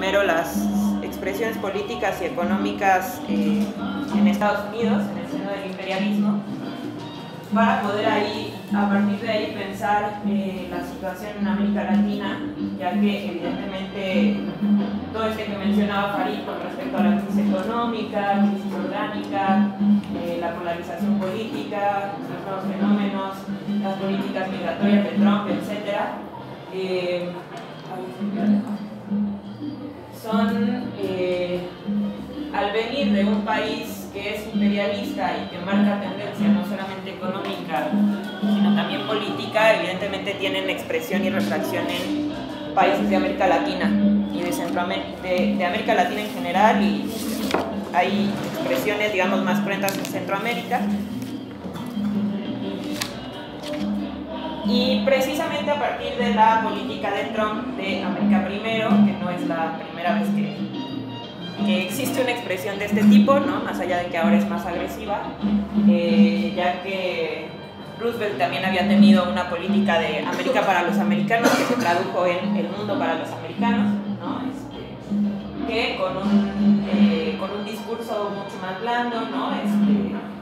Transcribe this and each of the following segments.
primero las expresiones políticas y económicas en Estados Unidos, en el seno del imperialismo, para poder ahí, a partir de ahí, pensar la situación en América Latina, ya que evidentemente todo esto que mencionaba Farid con respecto a la crisis económica, crisis orgánica, la polarización política, los nuevos fenómenos, las políticas migratorias de Trump, etc. Son, al venir de un país que es imperialista y que marca tendencia no solamente económica, sino también política, evidentemente tienen expresión y refracción en países de América Latina y de América Latina en general, y hay expresiones, digamos, más cruentas en Centroamérica. Y precisamente a partir de la política de Trump de América Primero, que no es la primera vez que existe una expresión de este tipo, ¿no? Más allá de que ahora es más agresiva, ya que Roosevelt también había tenido una política de América para los americanos, que se tradujo en el mundo para los americanos, ¿no? Que con un discurso mucho más blando, ¿no?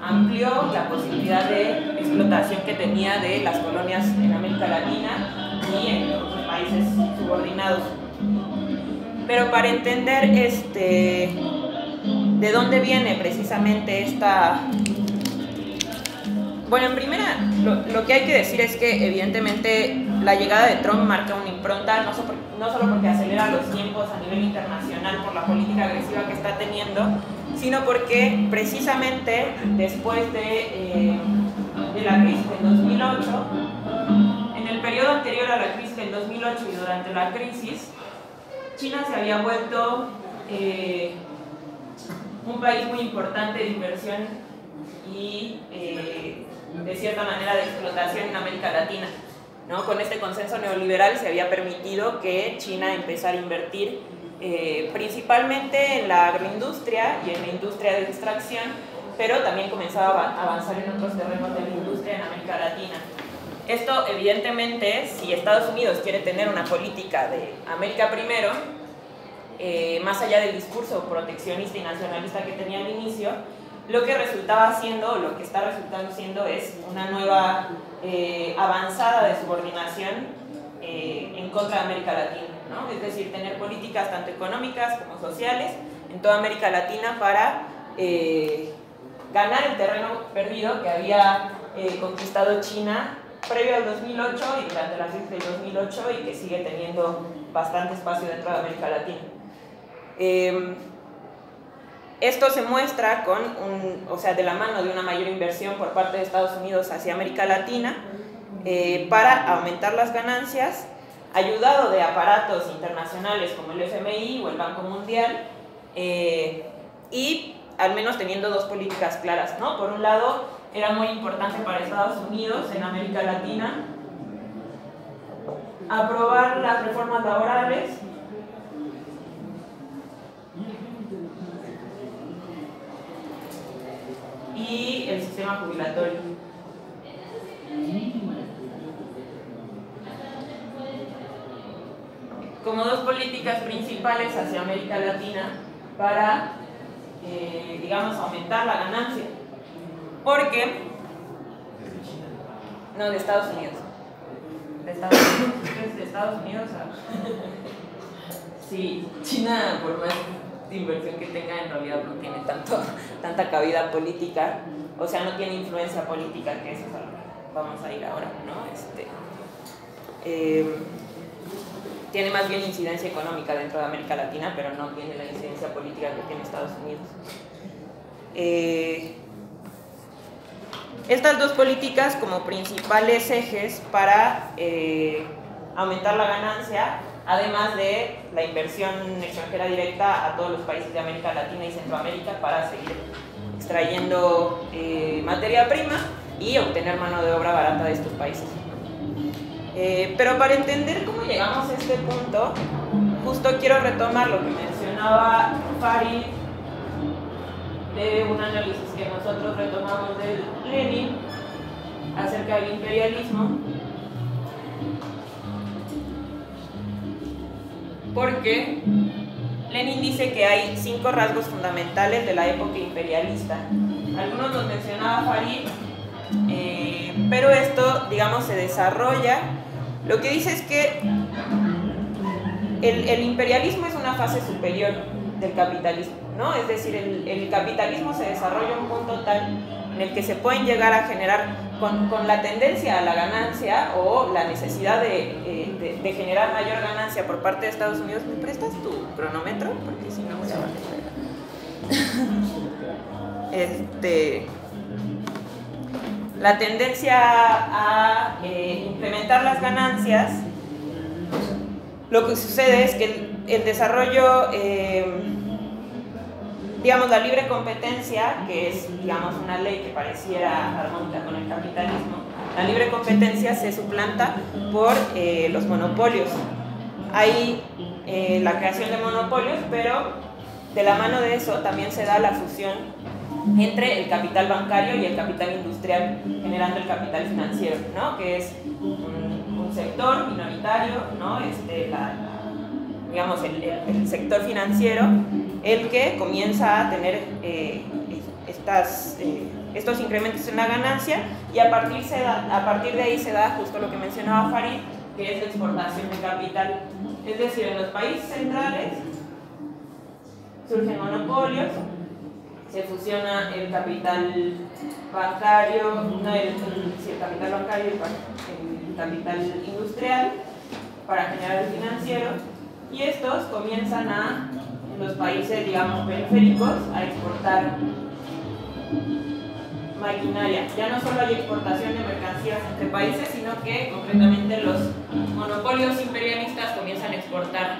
Amplió la posibilidad de explotación que tenía de las colonias en América Latina y en otros países subordinados. Pero para entender de dónde viene precisamente esta... Bueno, en primera, lo que hay que decir es que evidentemente la llegada de Trump marca una impronta, no solo porque acelera los tiempos a nivel internacional por la política agresiva que está teniendo, sino porque precisamente después de la crisis del 2008, en el periodo anterior a la crisis del 2008 y durante la crisis, China se había vuelto un país muy importante de inversión y de cierta manera de explotación en América Latina, ¿no? Con este consenso neoliberal se había permitido que China empezara a invertir principalmente en la agroindustria y en la industria de extracción, pero también comenzaba a avanzar en otros terrenos de la industria en América Latina. Esto, evidentemente, si Estados Unidos quiere tener una política de América Primero, más allá del discurso proteccionista y nacionalista que tenía al inicio, lo que resultaba siendo, lo que está resultando siendo, es una nueva avanzada de subordinación en contra de América Latina, ¿no? Es decir, tener políticas tanto económicas como sociales en toda América Latina para ganar el terreno perdido que había conquistado China previo al 2008 y durante la crisis del 2008, y que sigue teniendo bastante espacio dentro de América Latina. Esto se muestra de la mano de una mayor inversión por parte de Estados Unidos hacia América Latina para aumentar las ganancias, ayudado de aparatos internacionales como el FMI o el Banco Mundial, y al menos teniendo dos políticas claras, ¿no? Por un lado, era muy importante para Estados Unidos en América Latina aprobar las reformas laborales y el sistema jubilatorio. Como dos políticas principales hacia América Latina para, digamos, aumentar la ganancia. Porque, no, de Estados Unidos. De Estados Unidos. Sí, China, por más inversión que tenga, en realidad no tiene tanta cabida política, o sea, no tiene influencia política, que eso es a lo que vamos a ir ahora, ¿no? Tiene más bien incidencia económica dentro de América Latina, pero no tiene la incidencia política que tiene Estados Unidos. Estas dos políticas como principales ejes para aumentar la ganancia, además de la inversión extranjera directa a todos los países de América Latina y Centroamérica para seguir extrayendo materia prima y obtener mano de obra barata de estos países. Pero para entender cómo llegamos a este punto, justo quiero retomar lo que mencionaba Farid de un análisis que nosotros retomamos de Lenin acerca del imperialismo, porque Lenin dice que hay 5 rasgos fundamentales de la época imperialista. Algunos los mencionaba Farid, pero esto, digamos, se desarrolla. Lo que dice es que el imperialismo es una fase superior del capitalismo, ¿no? Es decir, el capitalismo se desarrolla a un punto tal en el que se pueden llegar a generar con la tendencia a la ganancia o la necesidad de generar mayor ganancia por parte de Estados Unidos. ¿Me prestas tu cronómetro? Porque si no voy a bajar. La tendencia a incrementar las ganancias, lo que sucede es que el desarrollo, digamos, la libre competencia, que es, digamos, una ley que pareciera armónica con el capitalismo, la libre competencia se suplanta por los monopolios. Hay la creación de monopolios, pero de la mano de eso también se da la fusión entre el capital bancario y el capital industrial, generando el capital financiero, ¿no? Que es un sector minoritario, ¿no? Digamos, el sector financiero, el que comienza a tener estos incrementos en la ganancia, y a partir de ahí se da justo lo que mencionaba Farid, que es la exportación de capital. Es decir, en los países centrales surgen monopolios, se fusiona el capital bancario, el capital bancario y el capital industrial para generar el financiero, y estos comienzan en los países, digamos, periféricos, a exportar maquinaria. Ya no solo hay exportación de mercancías entre países, sino que concretamente los monopolios imperialistas comienzan a exportar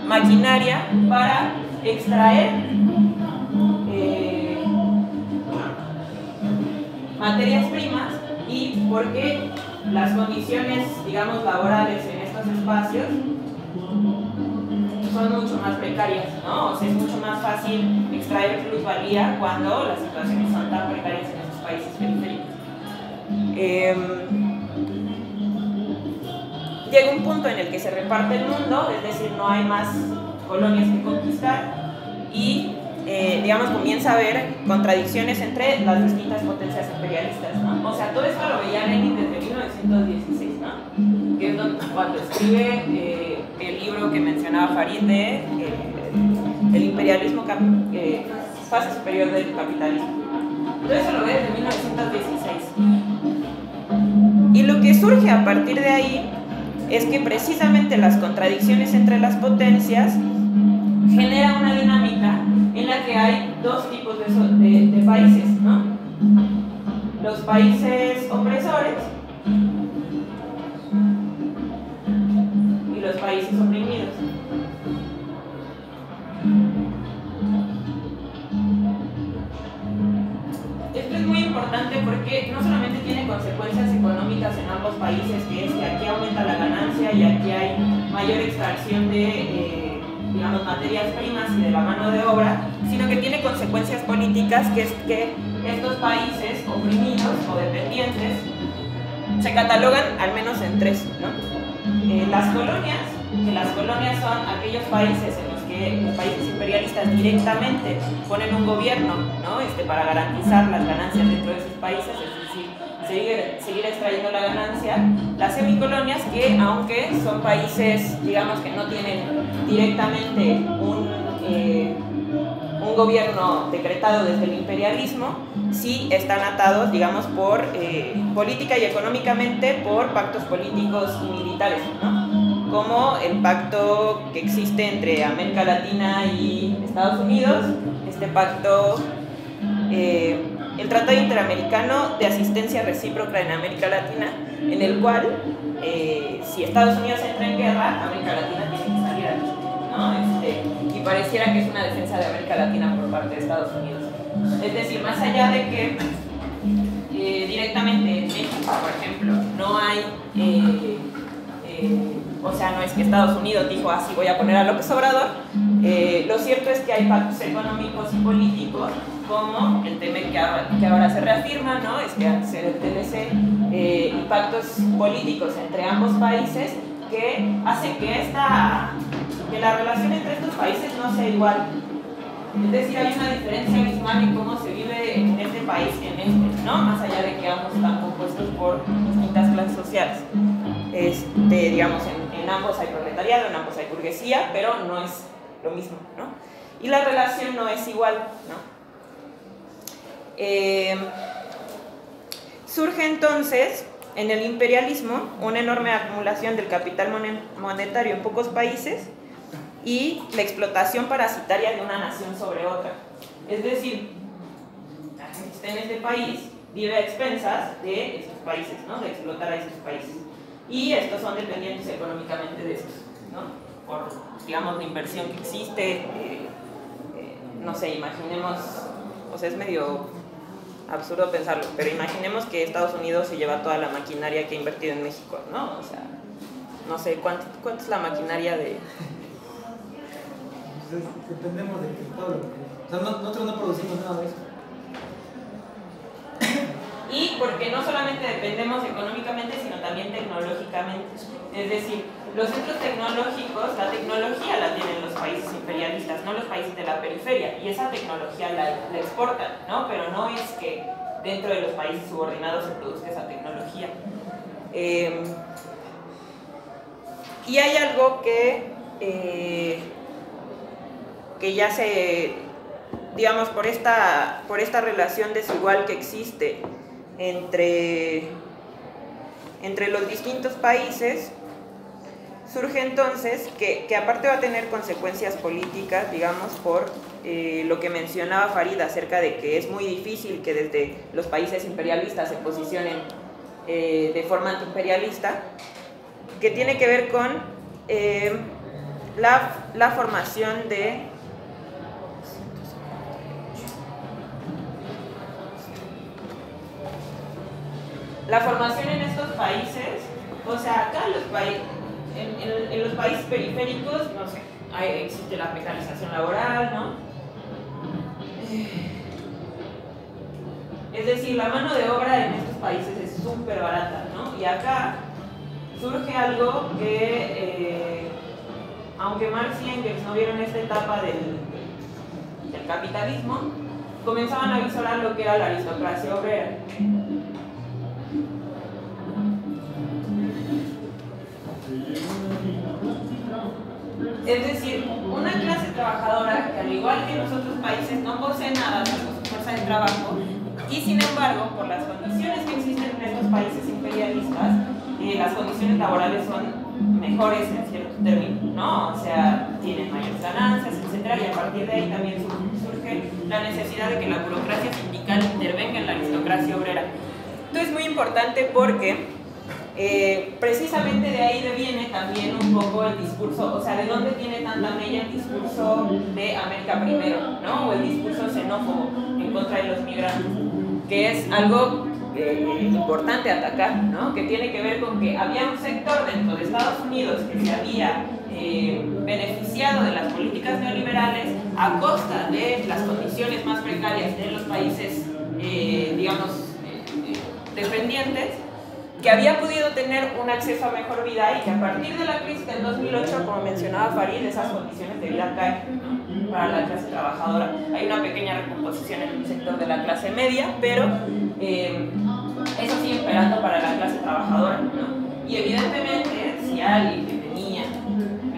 maquinaria para extraer materias primas, y porque las condiciones, digamos, laborales en estos espacios son mucho más precarias, ¿no? O sea, es mucho más fácil extraer plusvalía cuando las situaciones son tan precarias en estos países periféricos. Llega un punto en el que se reparte el mundo, es decir, no hay más colonias que conquistar, y digamos, comienza a haber contradicciones entre las distintas potencias imperialistas, ¿no? O sea, todo esto lo veía Lenin desde 1916, ¿no? Que es cuando escribe el libro que mencionaba Farid de el imperialismo, fase superior del capitalismo. Todo eso lo ve desde 1916. Y lo que surge a partir de ahí es que precisamente las contradicciones entre las potencias genera una dinámica en la que hay dos tipos de países, ¿no? Los países opresores y los países oprimidos. Esto es muy importante porque no solamente tiene consecuencias económicas en ambos países, que es que aquí aumenta la ganancia y aquí hay mayor extracción de digamos, materias primas y de la mano de obra, sino que tiene consecuencias políticas, que es que estos países oprimidos o dependientes se catalogan al menos en tres, ¿no? Las colonias son aquellos países en los que los países imperialistas directamente ponen un gobierno, ¿no? Para garantizar las ganancias dentro de esos países, es decir, seguir extrayendo la ganancia. Las semicolonias, que aunque son países, digamos, que no tienen directamente un gobierno decretado desde el imperialismo, sí están atados, digamos, por política y económicamente por pactos políticos y militares, ¿no? Como el pacto que existe entre América Latina y Estados Unidos, este pacto, el Tratado Interamericano de Asistencia Recíproca en América Latina, en el cual, si Estados Unidos entra en guerra, América Latina tiene que salir aquí, ¿no? Y pareciera que es una defensa de América Latina por parte de Estados Unidos. Es decir, más allá de que directamente en México, por ejemplo, no hay, o sea, no es que Estados Unidos dijo así voy a poner a López Obrador, lo cierto es que hay pactos económicos y políticos, como el TEMEC que ahora se reafirma, ¿no? Es que hacer el TLC, y pactos políticos entre ambos países que hace que la relación entre estos países no sea igual. Es decir, hay una diferencia abismal en cómo se vive en este país que en este, ¿no? Más allá de que ambos están compuestos por distintas clases sociales. Digamos, en ambos hay proletariado, en ambos hay burguesía, pero no es lo mismo, ¿no? Y la relación no es igual, ¿no? Surge entonces en el imperialismo una enorme acumulación del capital monetario en pocos países y la explotación parasitaria de una nación sobre otra. Es decir, la gente que está en este país vive a expensas de estos países, ¿no? De explotar a estos países. Y estos son dependientes económicamente de estos, ¿no? Por, digamos, la inversión que existe. No sé, imaginemos, o sea, es medio absurdo pensarlo, pero imaginemos que Estados Unidos se lleva toda la maquinaria que ha invertido en México, ¿no? O sea, no sé, ¿cuánto es la maquinaria de...? Dependemos de todo lo que... O sea, nosotros no producimos nada de eso. Y porque no solamente dependemos económicamente, sino también tecnológicamente. Es decir, los centros tecnológicos, la tecnología la tienen los países imperialistas, no los países de la periferia, y esa tecnología la exportan, ¿no? Pero no es que dentro de los países subordinados se produzca esa tecnología. Y hay algo que ya se, digamos, por esta relación desigual que existe entre los distintos países, surge entonces que aparte va a tener consecuencias políticas, digamos, por lo que mencionaba Farid acerca de que es muy difícil que desde los países imperialistas se posicionen de forma antiimperialista, que tiene que ver con la formación de... La formación en estos países, o sea, acá en los países periféricos, no sé, existe la precarización laboral, ¿no? Es decir, la mano de obra en estos países es súper barata, ¿no? Y acá surge algo que, aunque Marx y Engels no vieron esta etapa del capitalismo, comenzaban a visorar lo que era la aristocracia obrera. Es decir, una clase trabajadora que al igual que en los otros países no posee nada salvo su fuerza de trabajo y sin embargo por las condiciones que existen en estos países imperialistas las condiciones laborales son mejores en cierto término, ¿no? O sea, tienen mayores ganancias, etcétera, y a partir de ahí también surge la necesidad de que la burocracia sindical intervenga en la aristocracia obrera. Esto es muy importante porque precisamente de ahí deviene también un poco el discurso, o sea, de dónde tiene tanta mella el discurso de América Primero, ¿no? O el discurso xenófobo en contra de los migrantes, que es algo importante atacar, ¿no? Que tiene que ver con que había un sector dentro de Estados Unidos que se había beneficiado de las políticas neoliberales a costa de las condiciones más precarias de los países, digamos, dependientes, que había podido tener un acceso a mejor vida y que a partir de la crisis del 2008, como mencionaba Farid, esas condiciones de vida caen, ¿no? Para la clase trabajadora. Hay una pequeña recomposición en el sector de la clase media, pero eso sigue imperando para la clase trabajadora, ¿no? Y evidentemente, si alguien que tenía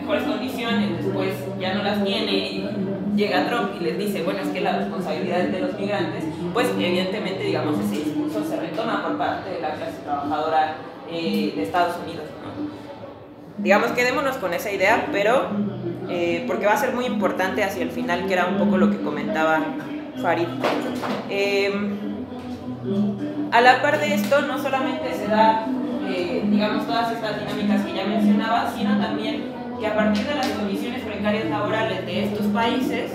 mejores condiciones después ya no las tiene y llega Trump y les dice, bueno, es que la responsabilidad es de los migrantes, pues evidentemente, digamos, ese discurso se retoma por parte de la clase trabajadora de Estados Unidos, ¿no? Digamos, quedémonos con esa idea, pero porque va a ser muy importante hacia el final, que era un poco lo que comentaba Farid. A la par de esto, no solamente se da, digamos, todas estas dinámicas que ya mencionaba, sino también que a partir de las condiciones precarias laborales de estos países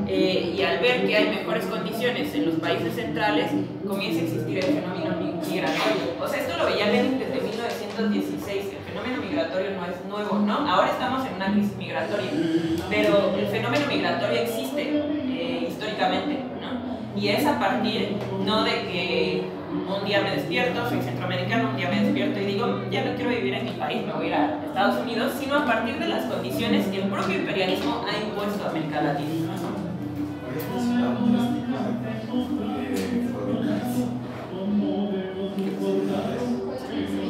y al ver que hay mejores condiciones en los países centrales, comienza a existir el fenómeno migratorio. O sea, esto lo veía Lenin desde 1916, el fenómeno migratorio no es nuevo, ¿no? Ahora estamos en una crisis migratoria, pero el fenómeno migratorio existe históricamente, ¿no? Y es a partir, no de que Un día me despierto, soy centroamericano, un día me despierto y digo, ya no quiero vivir en mi país, me voy a ir a Estados Unidos, sino a partir de las condiciones que el propio imperialismo ha impuesto a América Latina.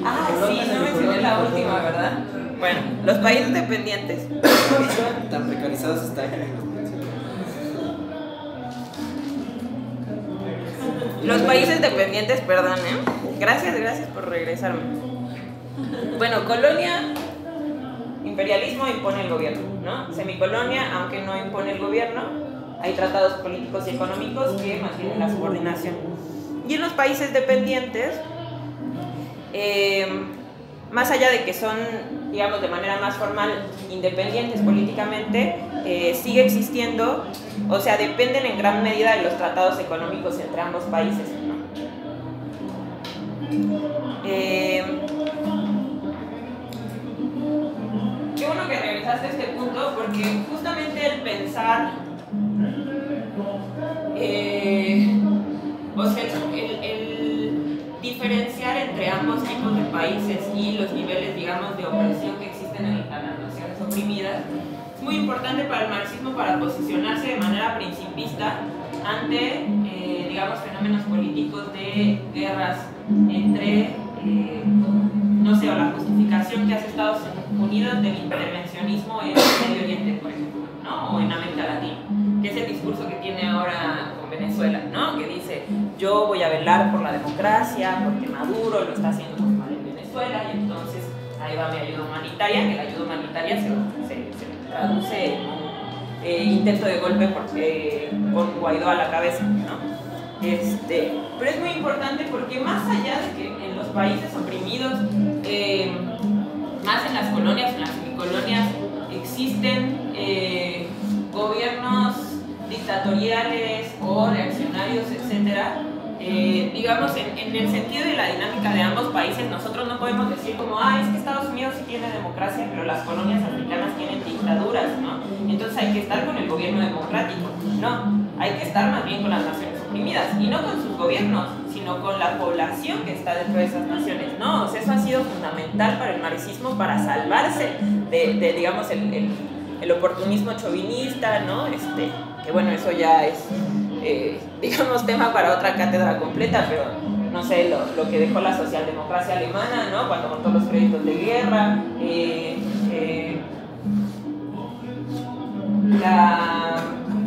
Ah, sí, no mencioné la última, ¿verdad? Bueno, los países dependientes. Tan precarizados están. Los países dependientes, perdón, Gracias por regresarme. Bueno, colonia, imperialismo impone el gobierno, ¿no? Semicolonia, aunque no impone el gobierno, hay tratados políticos y económicos que mantienen la subordinación. Y en los países dependientes, más allá de que son, digamos, de manera más formal independientes políticamente, sigue existiendo, o sea, dependen en gran medida de los tratados económicos entre ambos países, ¿no? Qué bueno que regresaste a este punto, porque justamente el pensar, o sea, el diferenciar entre ambos tipos de países y los niveles, digamos, de opresión que existen en las naciones oprimidas, es muy importante para el marxismo para posicionarse de manera principista ante, digamos, fenómenos políticos de guerras entre, no sé, o la justificación que hace Estados Unidos del intervencionismo en Medio Oriente, por ejemplo, ¿no? O en América Latina, que es el discurso que tiene ahora con Venezuela, ¿no? Que dice, yo voy a velar por la democracia, porque Maduro lo está haciendo muy mal en Venezuela, y entonces ahí va mi ayuda humanitaria, que la ayuda humanitaria se traduce en un intento de golpe con Guaidó a la cabeza, ¿no? Pero es muy importante porque más allá de que en los países oprimidos, más en las colonias, en las semicolonias, existen gobiernos dictatoriales o reaccionarios, etcétera, digamos, en el sentido de la dinámica de ambos países, nosotros no podemos decir como, es que Estados Unidos sí tiene democracia, pero las colonias africanas tienen dictaduras, ¿no? Entonces hay que estar con el gobierno democrático. No, hay que estar más bien con las naciones oprimidas, y no con sus gobiernos, sino con la población que está dentro de esas naciones, ¿no? O sea, eso ha sido fundamental para el marxismo, para salvarse de digamos, el oportunismo chauvinista, ¿no? Que bueno, eso ya es, digamos, tema para otra cátedra completa, pero no sé, lo que dejó la socialdemocracia alemana, ¿no? Cuando montó los créditos de guerra, la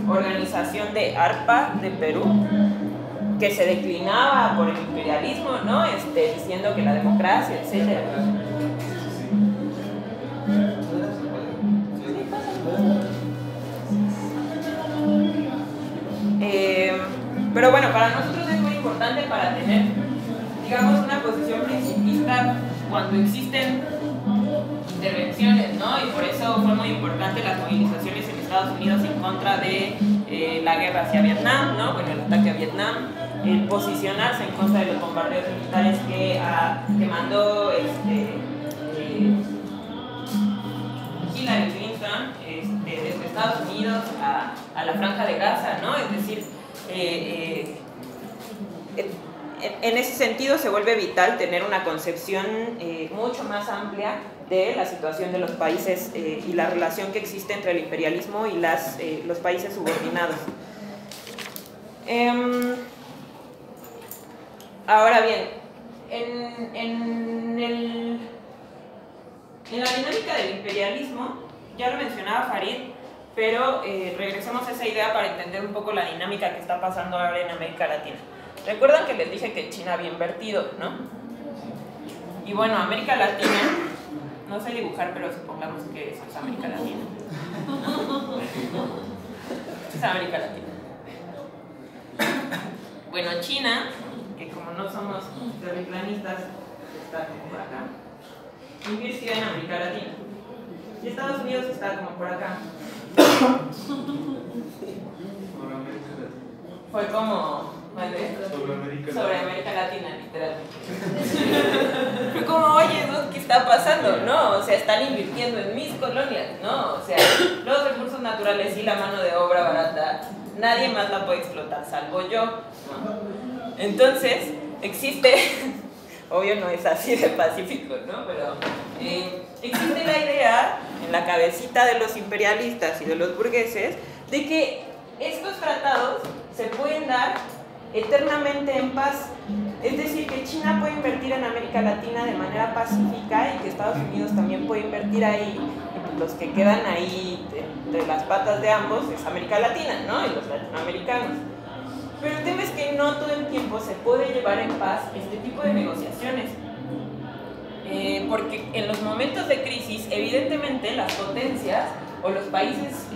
organización de ARPA de Perú, que se declinaba por el imperialismo, ¿no? Diciendo que la democracia, etc. Pero bueno, para nosotros es muy importante para tener, digamos, una posición principista cuando existen intervenciones, ¿no? Y por eso fue muy importante las movilizaciones en Estados Unidos en contra de la guerra hacia Vietnam, ¿no? Bueno, el ataque a Vietnam, el posicionarse en contra de los bombardeos militares que mandó Hillary Clinton desde Estados Unidos a la Franja de Gaza, ¿no? Es decir, en ese sentido se vuelve vital tener una concepción mucho más amplia de la situación de los países y la relación que existe entre el imperialismo y los países subordinados. Ahora bien, en la dinámica del imperialismo, ya lo mencionaba Farid, pero regresemos a esa idea para entender un poco la dinámica que está pasando ahora en América Latina. Recuerdan que les dije que China había invertido, ¿no? Y bueno, América Latina, no sé dibujar, pero supongamos que eso es América Latina. Es América Latina. Bueno, China, que como no somos terraplanistas, está como por acá, invirtió en América Latina. Y Estados Unidos está como por acá. Fue como... Sobre América Latina, literalmente. Fue como, oye, ¿qué está pasando? No, o sea, están invirtiendo en mis colonias, ¿no? O sea, los recursos naturales y la mano de obra barata, nadie más la puede explotar, salvo yo, ¿no? Entonces, existe, obvio no es así de pacífico, ¿no? Pero existe la idea en la cabecita de los imperialistas y de los burgueses de que estos tratados se pueden dar eternamente en paz. Es decir, que China puede invertir en América Latina de manera pacífica y que Estados Unidos también puede invertir ahí. Los que quedan ahí entre las patas de ambos es América Latina, ¿no? Y los latinoamericanos. Pero el tema es que no todo el tiempo se puede llevar en paz este tipo de negociaciones. Porque en los momentos de crisis, evidentemente las potencias o los países,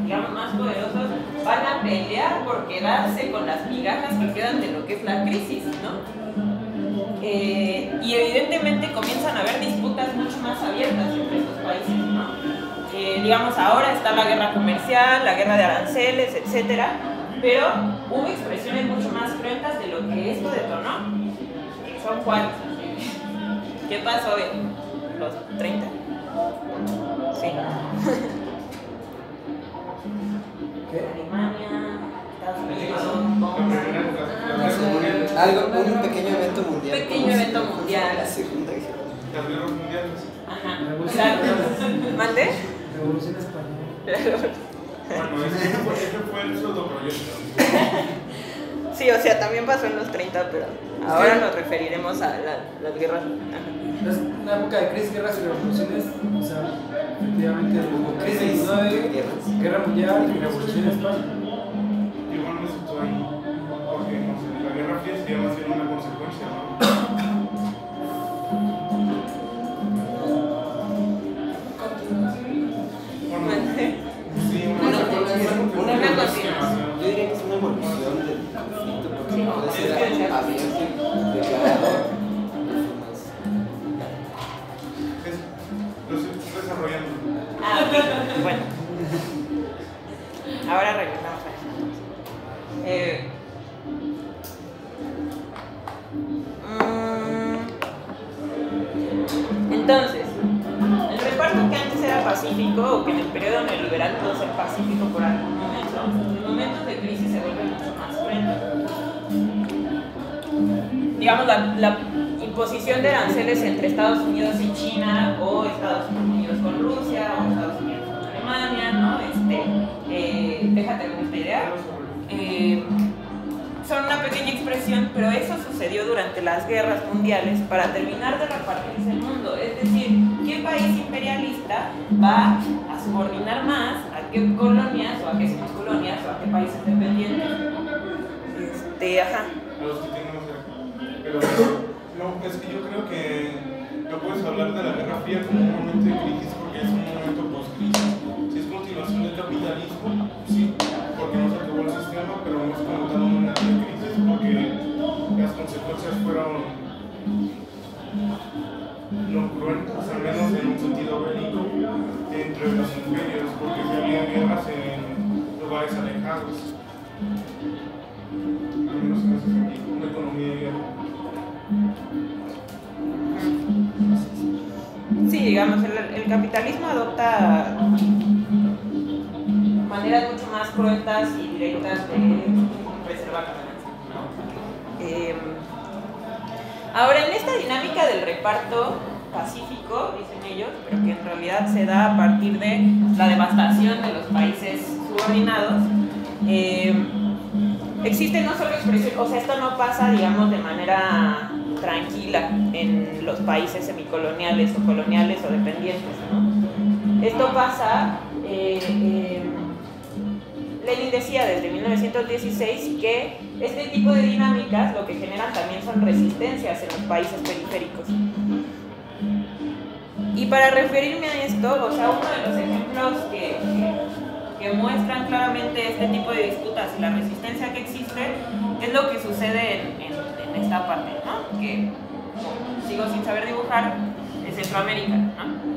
digamos, más poderosos van a pelear por quedarse con las migajas que quedan de lo que es la crisis, ¿no? Y evidentemente comienzan a haber disputas mucho más abiertas entre estos países, ¿no? Digamos, ahora está la guerra comercial, la guerra de aranceles, etcétera, pero hubo expresiones mucho más cruentas de lo que esto detonó. ¿Son cuáles? ¿Qué pasó en los 30? Sí. ¿Qué? Alemania, Estados Unidos, Un pequeño evento mundial. Pequeño evento mundial. La Segunda Guerra. Las guerras mundiales. Ajá. Revolución ¿Mande? Revolución Española. Bueno, ese fue el pseudoproyecto. Sí, o sea, también pasó en los 30, pero ahora nos referiremos a las guerras. Ajá. Es una época de crisis, guerras y revoluciones. O sea, efectivamente hubo crisis 19, guerra mundial y revolución en España. Igual me situó ahí. Porque, no sé, la Guerra Fría sería más bien una consecuencia, ¿no? Sí, Una continuación. yo diría que es una evolución del conflicto porque puede ser abierto, declarado. Lo estoy desarrollando. Ah, ok. Bueno. Ahora regresamos a eso. Entonces, el reparto que antes era pacífico, o que en el periodo neoliberal pudo ser pacífico por algún momento, en momentos de crisis se vuelve mucho más cruento. Digamos, la imposición de aranceles entre Estados Unidos y China, o Estados Unidos con Rusia, o Estados Unidos con Alemania, ¿no? Déjate con esta idea. Son una pequeña expresión, pero eso sucedió durante las guerras mundiales para terminar de repartirse el mundo. Es decir, ¿qué país imperialista va a subordinar más a qué colonias, o a qué semicolonias, o a qué países dependientes? Ajá. A los que tenemos pero no, es que yo creo que no puedes hablar de la Guerra Fría como un momento de crisis porque es un momento post-crisis. Si es continuación del capitalismo, sí, porque no se acabó el sistema, pero no es como tal un momento de crisis porque las consecuencias fueron no cruentas, al menos en un sentido bélico, entre los imperios, porque se habían guerras en lugares alejados. Al menos en ese sentido, una economía de guerra. Sí, digamos, el capitalismo adopta maneras mucho más cruentas y directas de preservar la ganancia, ¿no? Ahora, en esta dinámica del reparto pacífico, dicen ellos, pero que en realidad se da a partir de la devastación de los países subordinados, existe no solo expresión, o sea, esto no pasa, digamos, de manera tranquila en los países semicoloniales o coloniales o dependientes, ¿no? Esto pasa, Lenin decía desde 1916 que este tipo de dinámicas lo que generan también son resistencias en los países periféricos. Y para referirme a esto, o sea, uno de los ejemplos que muestran claramente este tipo de disputas y la resistencia que existe es lo que sucede en esta parte, ¿no? Que sigo sin saber dibujar, es Centroamérica, ¿no?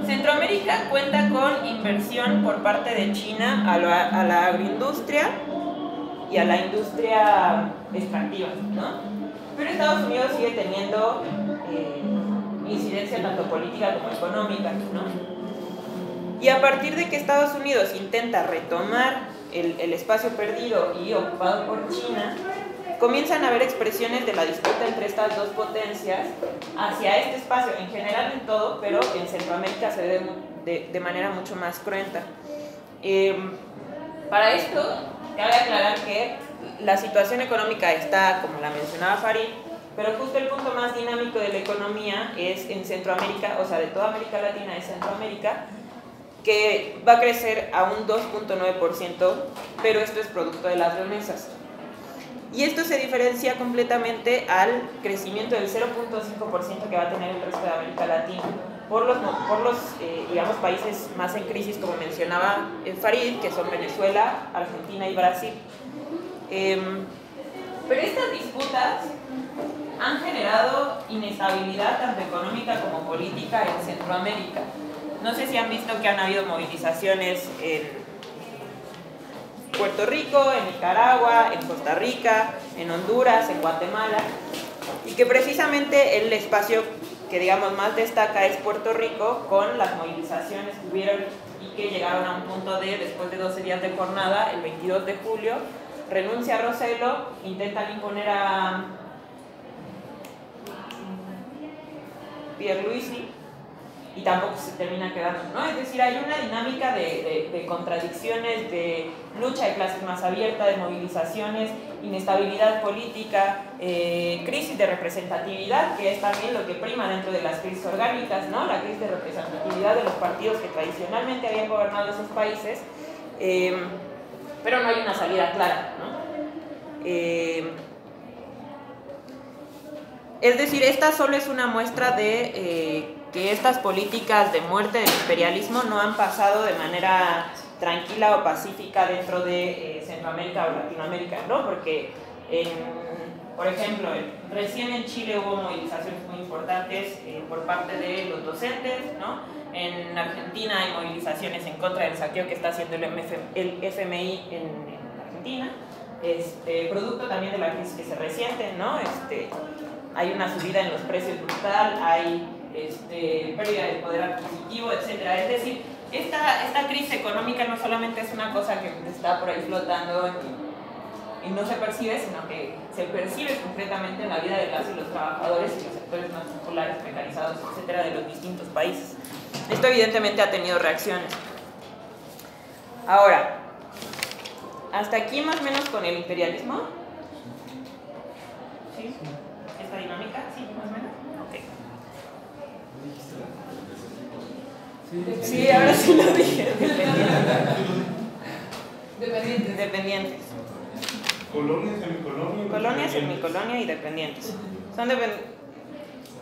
Centroamérica cuenta con inversión por parte de China a la agroindustria y a la industria extractiva, ¿no? Pero Estados Unidos sigue teniendo incidencia tanto política como económica, ¿no? Y a partir de que Estados Unidos intenta retomar el espacio perdido y ocupado por China, comienzan a haber expresiones de la disputa entre estas dos potencias hacia este espacio, en general en todo, pero en Centroamérica se ve de manera mucho más cruenta. Para esto, cabe aclarar que la situación económica está, como la mencionaba Farid, pero justo el punto más dinámico de la economía es en Centroamérica, o sea, de toda América Latina es Centroamérica, que va a crecer a un 2.9%, pero esto es producto de las remesas. Y esto se diferencia completamente al crecimiento del 0.5% que va a tener el resto de América Latina, por los digamos, países más en crisis, como mencionaba Farid, que son Venezuela, Argentina y Brasil. Pero estas disputas han generado inestabilidad tanto económica como política en Centroamérica. No sé si han visto que han habido movilizaciones en Puerto Rico, en Nicaragua, en Costa Rica, en Honduras, en Guatemala, y que precisamente el espacio que digamos más destaca es Puerto Rico, con las movilizaciones que hubieron y que llegaron a un punto de, después de 12 días de jornada, el 22 de julio, renuncia a Rossello, intentan imponer a Pierluisi y tampoco se termina quedando, ¿no? Es decir, hay una dinámica de contradicciones, de lucha de clases más abierta, de movilizaciones, inestabilidad política, crisis de representatividad, que es también lo que prima dentro de las crisis orgánicas, ¿no? La crisis de representatividad de los partidos que tradicionalmente habían gobernado esos países, pero no hay una salida clara, ¿no? Es decir, esta solo es una muestra de que estas políticas de muerte del imperialismo no han pasado de manera tranquila o pacífica dentro de Centroamérica o Latinoamérica, ¿no? Porque, por ejemplo, recién en Chile hubo movilizaciones muy importantes por parte de los docentes, ¿no? En Argentina hay movilizaciones en contra del saqueo que está haciendo el FMI en Argentina, producto también de la crisis que se resiente, ¿no? Hay una subida en los precios brutal, hay pérdida de poder adquisitivo, etc. Es decir, esta crisis económica no solamente es una cosa que está por ahí flotando y no se percibe, sino que se percibe concretamente en la vida de las y los trabajadores y los sectores más populares, precarizados, etc. de los distintos países. Esto evidentemente ha tenido reacciones. Ahora, hasta aquí más o menos con el imperialismo. ¿Sí? ¿Esta dinámica? Sí, más o menos. Ok. Sí, ahora sí lo dije. Dependientes. Colonia, semicolonia. Colonia, semicolonia y dependientes.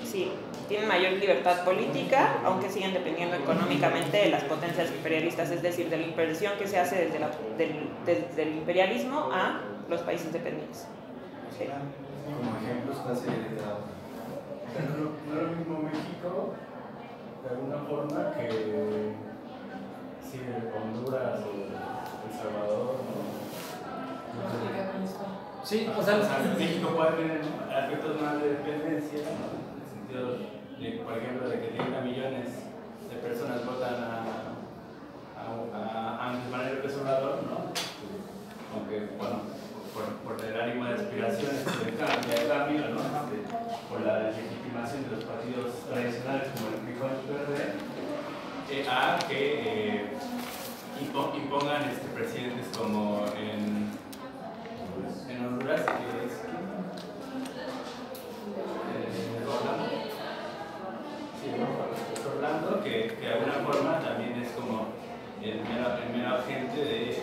Sí, tienen mayor libertad política, aunque siguen dependiendo económicamente de las potencias imperialistas, es decir, de la inversión que se hace desde el imperialismo a los países dependientes. Sí. Como ejemplos, ¿cuál sería el grado? No es lo mismo México, de alguna forma, que si Honduras o El Salvador. Sí, o sea, México puede tener aspectos más de dependencia, ¿no? En el sentido de, por ejemplo, de que 30 millones de personas votan a Andrés Manuel López Obrador, ¿no? Aunque, bueno, por el ánimo de aspiraciones de cambio, ¿no? Por la legitimación de los partidos tradicionales como el PRI y el PRD, a que impongan presidentes como en Honduras, que es Orlando, que de alguna forma también es como el mero agente de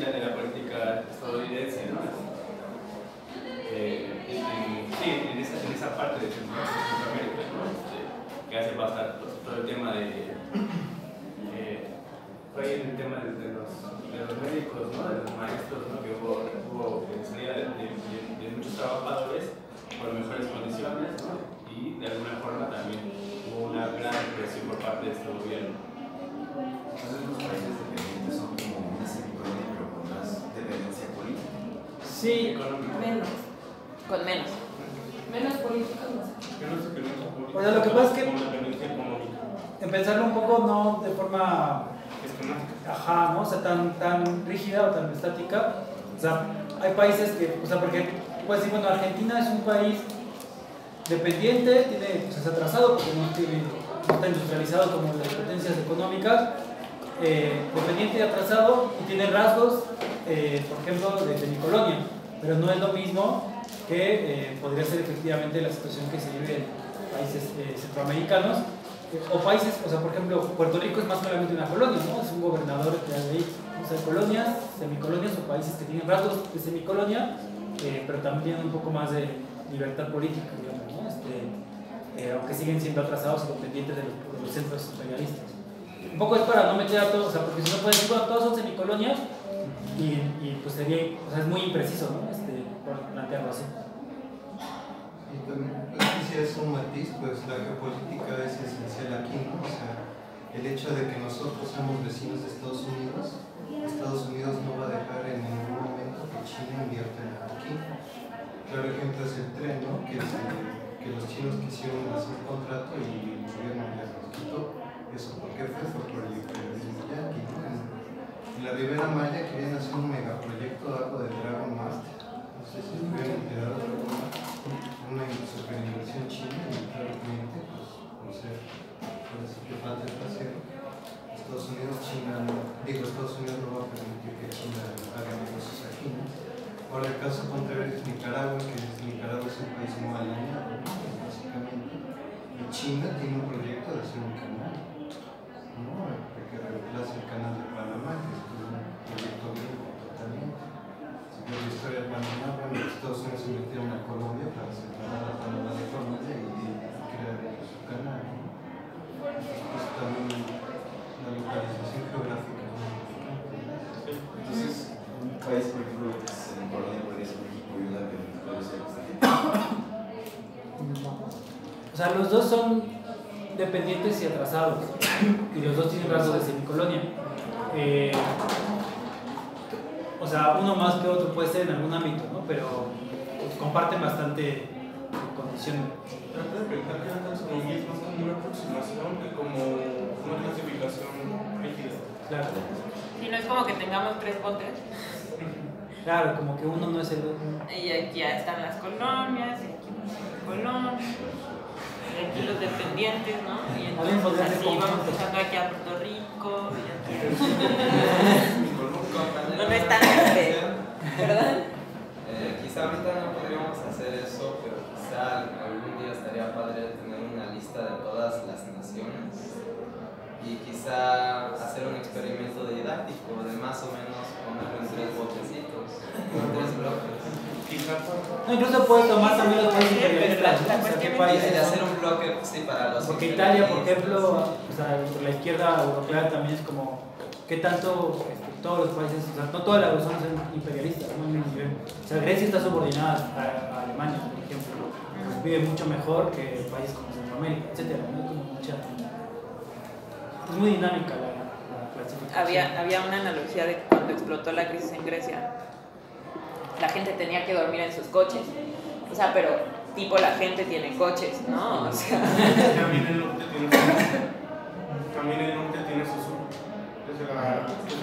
la política estadounidense, ¿no? En esa parte de Centroamérica, ¿no? Que hace pasar todo el tema de el tema de los médicos, ¿no? De los maestros, ¿no? Que hubo salida de muchos trabajadores por mejores condiciones, ¿no? Y de alguna forma también hubo una gran presión por parte de este gobierno. Entonces los países dependientes son como una semicolonia, pero con más dependencia política. sí, Menos. Con menos. Menos políticos, no sé. Menos dependencia política. O sea, lo que pasa es que- Con dependencia económica. en pensarlo un poco no de forma, Esquemática. ajá, ¿no? O sea, tan rígida o tan estática. O sea, hay países que, o sea, porque puedes decir, bueno, Argentina es un país dependiente, tiene, pues, es atrasado porque no está industrializado como las potencias económicas, dependiente y atrasado, y tiene rasgos, por ejemplo, de semicolonia, pero no es lo mismo que podría ser efectivamente la situación que se vive en países centroamericanos, o países, o sea, por ejemplo, Puerto Rico es más claramente una colonia, ¿no? Es un gobernador que hay ahí, o sea, colonias, semicolonias o países que tienen rasgos de semicolonia, pero también tienen un poco más de libertad política, digamos, ¿no? Aunque siguen siendo atrasados y dependientes de los centros imperialistas. Un poco es para no meter a todos, o sea, porque si no puedes decir, bueno, todos son semicolonias y pues sería, o sea, es muy impreciso, ¿no? Por plantearlo así. Y también, si es un matiz, pues la geopolítica es esencial aquí, ¿no? O sea, el hecho de que nosotros somos vecinos de Estados Unidos no va a dejar en ningún momento que China invierta aquí. Claro ejemplo es el tren, ¿no? Que los chinos quisieron hacer un contrato y el gobierno ya nos quitó. ¿Eso por qué fue? Fue por el imperialismo yanqui, ¿no? En la Ribera Maya querían hacer un megaproyecto de agua de Dragon Master. No sé si hubieran enterado de Dragon Master. Una superinversión china y claramente, pues, por ser, parece que falta el trasero. Estados Unidos no va a permitir que China haga negocios aquí, ¿no? Ahora el caso contrario es Nicaragua, Nicaragua es un país muy alineado, ¿no? Básicamente. Y China tiene un proyecto de hacer un canal, ¿no? Que reemplace el canal de Panamá, que es un proyecto gringo totalmente. Si ves la historia de Panamá, bueno, Estados Unidos se metieron a Colombia para separar a Panamá de Colombia y crear su canal, ¿no? Pues también la localización geográfica es muy importante. Entonces, un país, por ejemplo, que es en Colombia, podría ser México y una que puede ser O sea, los dos son dependientes y atrasados, y los dos tienen rasgos de semicolonia. O sea, uno más que otro puede ser en algún ámbito, ¿no? Pero comparten bastante condiciones. Trata de pensar que la taxonomía es más como una aproximación que como una clasificación rígida. Claro. Y no es como que tengamos tres botes. Claro, como que uno no es el otro. Y aquí ya están las colonias, y aquí las colonias, y aquí los dependientes, ¿no? Y entonces así vamos pasando aquí a Puerto Rico, y aquí no es tan ¿verdad? Quizá ahorita no podríamos hacer eso, pero quizá algún día estaría padre tener una lista de todas las naciones y quizá hacer un experimento didáctico de más o menos ponerlo en 3 botecitos, en 3 bloques. No, incluso puedes tomar también los países imperialistas, ¿no? O sea, ¿qué Y países de son? hacer un bloque, sí, para los Porque Italia, por ejemplo, o sea, la izquierda europea también es como, ¿qué tanto todos los países, o sea, no todas las zonas son imperialistas, ¿no? O sea, Grecia está subordinada a Alemania, por ejemplo, pues vive mucho mejor que países como Centroamérica, etcétera, ¿no? Como mucha, es muy dinámica la clasificación. Había una analogía de cuando explotó la crisis en Grecia. La gente tenía que dormir en sus coches. O sea, pero tipo la gente tiene coches, ¿no? O sea... También el norte tiene su sur. Desde lo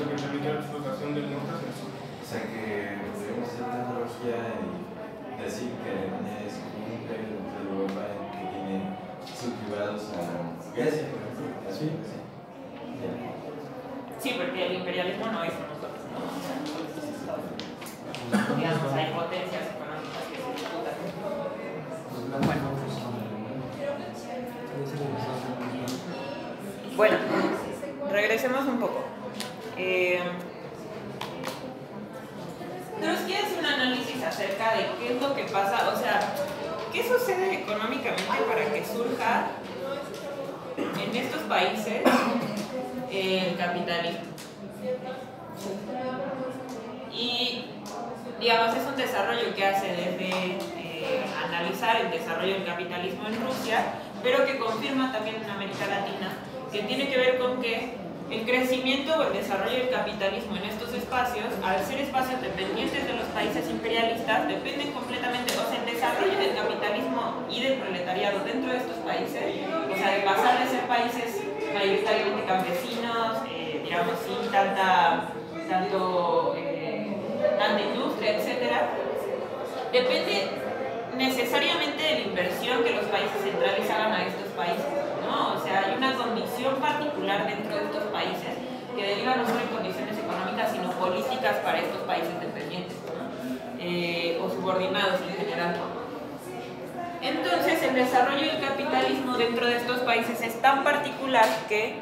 que permite la explotación del norte hacia el sur. O sea que podríamos hacer tecnología y decir que Alemania es como un imperio de Europa que tiene subjugados a Grecia, por ejemplo. Sí. Sí, porque el imperialismo no es nosotros, ¿no? O sea, digamos, hay potencias económicas que se disputan. Bueno, regresemos un poco. Trotsky hace un análisis acerca de qué es lo que pasa, o sea, qué sucede económicamente para que surja en estos países el capitalismo. Y, digamos, es un desarrollo que hace desde analizar el desarrollo del capitalismo en Rusia, pero que confirma también en América Latina, que tiene que ver con que el crecimiento o el desarrollo del capitalismo en estos espacios, al ser espacios dependientes de los países imperialistas, dependen completamente, o sea, el desarrollo del capitalismo y del proletariado dentro de estos países, o sea, de pasar de ser países mayoritariamente campesinos, digamos, sin tanta industria, etcétera, depende necesariamente de la inversión que los países centrales hagan a estos países, ¿no? O sea, hay una condición particular dentro de estos países que deriva no solo en condiciones económicas, sino políticas para estos países dependientes, ¿no? O subordinados en general. Entonces, el desarrollo del capitalismo dentro de estos países es tan particular que,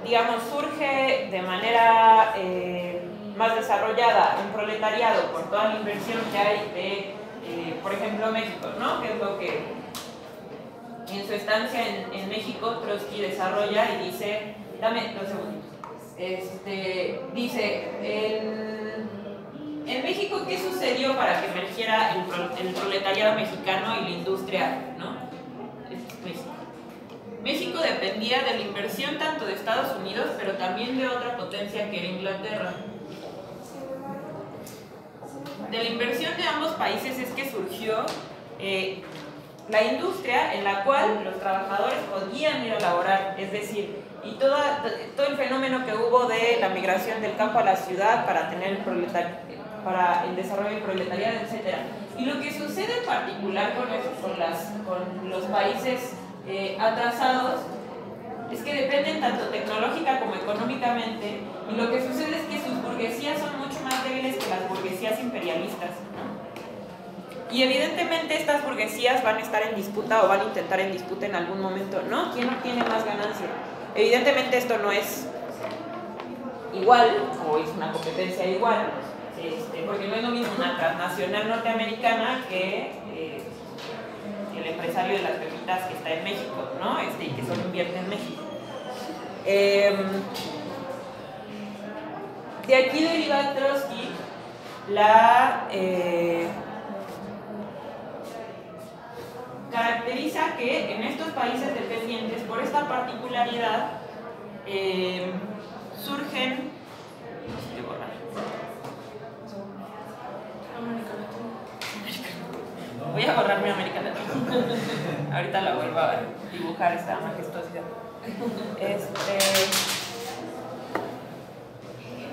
digamos, surge de manera más desarrollada un proletariado por toda la inversión que hay de, por ejemplo, México, ¿no? Que es lo que en su estancia en México Trotsky desarrolla y dice, dame 2 segundos, dice, en México, ¿qué sucedió para que emergiera el proletariado mexicano y la industria, ¿no? México dependía de la inversión tanto de Estados Unidos, pero también de otra potencia que era Inglaterra. De la inversión de ambos países es que surgió la industria en la cual los trabajadores podían ir a laborar, es decir, y todo el fenómeno que hubo de la migración del campo a la ciudad para tener para el desarrollo del proletariado, etc. Y lo que sucede en particular con los países atrasados es que dependen tanto tecnológica como económicamente, y lo que sucede es que sus burguesías son mucho más débiles que las burguesías imperialistas, ¿no? Y evidentemente estas burguesías van a estar en disputa o van a intentar en disputa en algún momento, ¿no? ¿Quién obtiene más ganancia? Evidentemente esto no es igual, o es una competencia igual, porque no es lo mismo una transnacional norteamericana que el empresario de las pepitas que está en México, ¿no? Y que solo invierte en México. De aquí deriva Trotsky caracteriza que en estos países dependientes, por esta particularidad, surgen... Voy a borrar mi América Latina. Ahorita la vuelvo a dibujar, esta majestuosidad.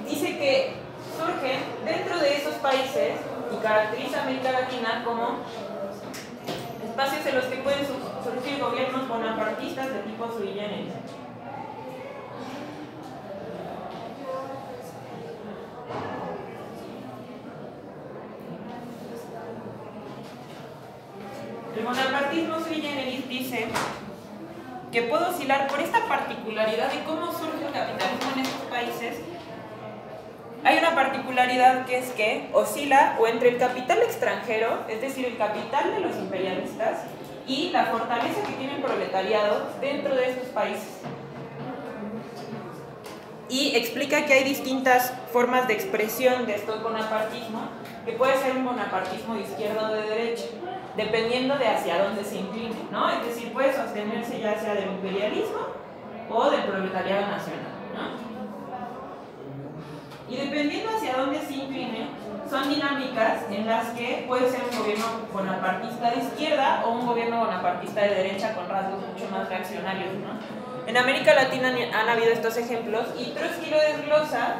Dice que surgen dentro de esos países y caracteriza a América Latina como espacios en los que pueden surgir gobiernos bonapartistas de tipo sui generis. El bonapartismo sui generis dice que puede oscilar por esta particularidad de cómo surge el capitalismo en estos países. Hay una particularidad que es que oscila o entre el capital extranjero, es decir, el capital de los imperialistas, y la fortaleza que tiene el proletariado dentro de estos países. Y explica que hay distintas formas de expresión de esto del bonapartismo, que puede ser un bonapartismo de izquierda o de derecha, dependiendo de hacia dónde se incline, ¿no? Es decir, puede sostenerse ya sea del imperialismo o del proletariado nacional, ¿no? Y dependiendo hacia dónde se incline, son dinámicas en las que puede ser un gobierno bonapartista de izquierda o un gobierno bonapartista de derecha con rasgos mucho más reaccionarios, ¿no? En América Latina han habido estos ejemplos y Trotsky lo desglosa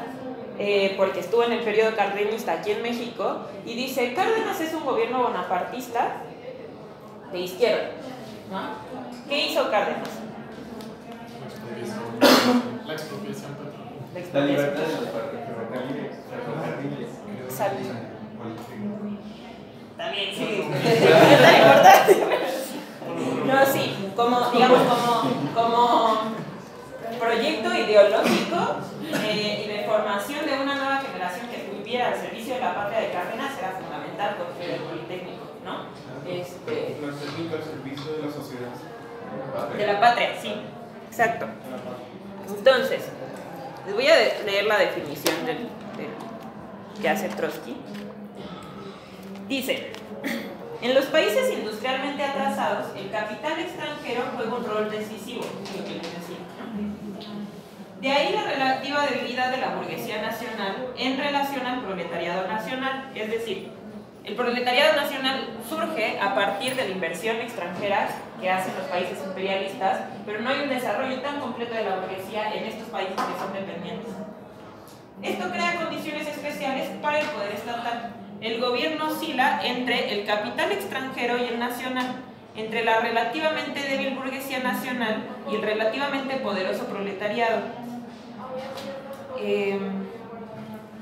porque estuvo en el periodo cardenista aquí en México y dice, Cárdenas es un gobierno bonapartista de izquierda, ¿no? ¿Qué hizo Cárdenas? La expropiación petrolera. La libertad de los ferrocarriles. Exacto. También, sí. Es tan importante. No, sí, como proyecto ideológico y de formación de una nueva generación que estuviera al servicio de la patria de Cárdenas era fundamental construir el Politécnico, ¿no? La técnica al servicio de la sociedad. De la patria, sí, exacto. Entonces, les voy a leer la definición que hace Trotsky. Dice, en los países industrialmente atrasados, el capital extranjero juega un rol decisivo, lo que les decía, ¿no? De ahí la relativa debilidad de la burguesía nacional en relación al proletariado nacional, es decir, el proletariado nacional surge a partir de la inversión extranjera que hacen los países imperialistas, pero no hay un desarrollo tan completo de la burguesía en estos países que son dependientes. Esto crea condiciones especiales para el poder estatal. el gobierno oscila entre el capital extranjero y el nacional, entre la relativamente débil burguesía nacional y el relativamente poderoso proletariado.